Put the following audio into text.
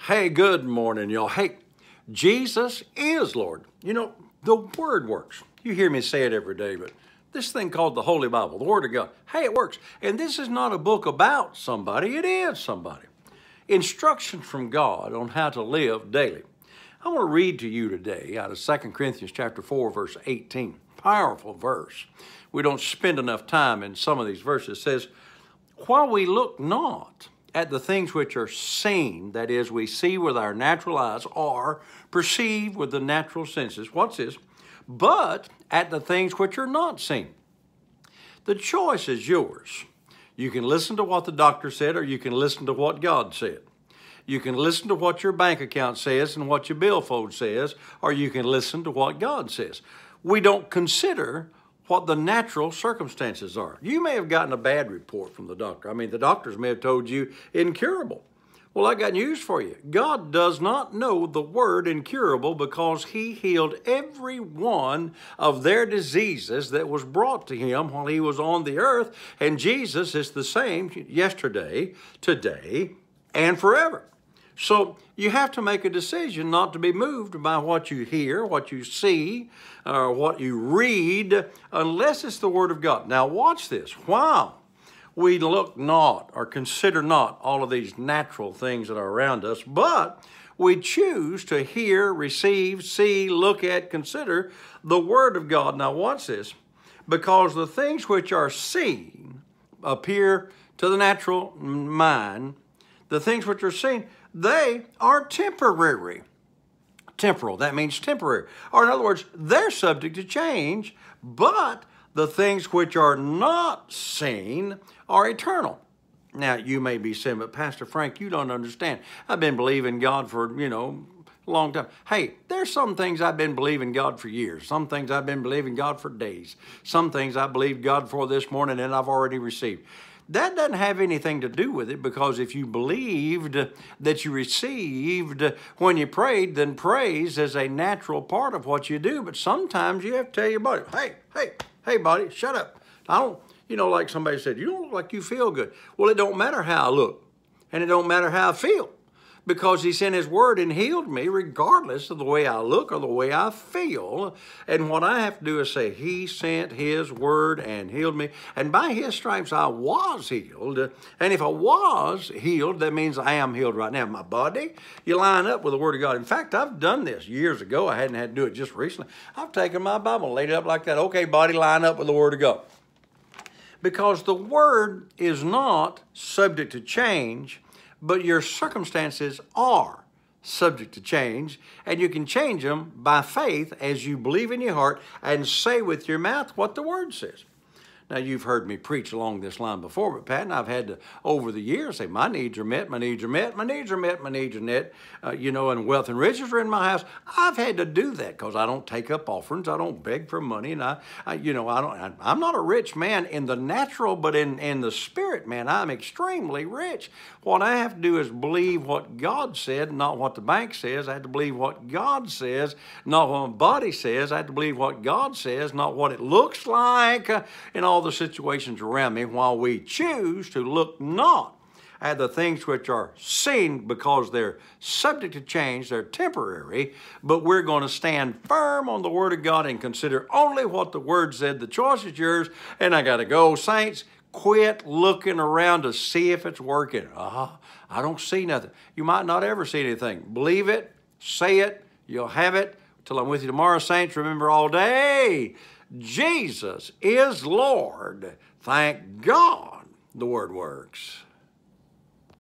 Hey, good morning, y'all. Hey, Jesus is Lord. You know, the Word works. You hear me say it every day, but this thing called the Holy Bible, the Word of God, hey, it works. And this is not a book about somebody, it is somebody. Instructions from God on how to live daily. I want to read to you today out of 2 Corinthians chapter 4, verse 18. Powerful verse. We don't spend enough time in some of these verses. It says, while we look not at the things which are seen, that is, we see with our natural eyes or perceive with the natural senses. What's this? But at the things which are not seen. The choice is yours. You can listen to what the doctor said, or you can listen to what God said. You can listen to what your bank account says and what your billfold says, or you can listen to what God says. We don't consider what the natural circumstances are. You may have gotten a bad report from the doctor. I mean, the doctors may have told you incurable. Well, I got news for you. God does not know the word incurable because he healed every one of their diseases that was brought to him while he was on the earth. And Jesus is the same yesterday, today, and forever. So you have to make a decision not to be moved by what you hear, what you see, or what you read, unless it's the Word of God. Now watch this. While we look not or consider not all of these natural things that are around us, but we choose to hear, receive, see, look at, consider the Word of God. Now watch this. Because the things which are seen appear to the natural mind, the things which are seen, they are temporary. Temporal, that means temporary. Or in other words, they're subject to change, but the things which are not seen are eternal. Now, you may be saying, but Pastor Frank, you don't understand. I've been believing God for, a long time. Hey, there's some things I've been believing God for years. Some things I've been believing God for days. Some things I believed God for this morning and I've already received. That doesn't have anything to do with it, because if you believed that you received when you prayed, then praise is a natural part of what you do. But sometimes you have to tell your body, hey, buddy, shut up. I don't, like somebody said, you don't look like you feel good. Well, it don't matter how I look, and it don't matter how I feel, because he sent his word and healed me regardless of the way I look or the way I feel. And what I have to do is say, he sent his word and healed me. And by his stripes, I was healed. And if I was healed, that means I am healed right now. My body, you line up with the word of God. In fact, I've done this years ago. I hadn't had to do it just recently. I've taken my Bible and laid it up like that. Okay, body, line up with the word of God. Because the word is not subject to change, but your circumstances are subject to change, and you can change them by faith as you believe in your heart and say with your mouth what the Word says. Now, you've heard me preach along this line before, but Pat and I've had to, over the years, say, my needs are met, my needs are met, my needs are met, my needs are met, and wealth and riches are in my house. I've had to do that because I don't take up offerings, I don't beg for money, and I'm not a rich man in the natural, but in the spirit, man, I'm extremely rich. What I have to do is believe what God said, not what the bank says. I have to believe what God says, not what my body says. I have to believe what God says, not what it looks like, in all the situations around me, while we choose to look not at the things which are seen, because they're subject to change, they're temporary, but we're going to stand firm on the Word of God and consider only what the Word said. The choice is yours, and I got to go. Saints, quit looking around to see if it's working. I don't see nothing. You might not ever see anything. Believe it, say it, you'll have it. Till I'm with you tomorrow, saints, remember all day, Jesus is Lord. Thank God the Word works.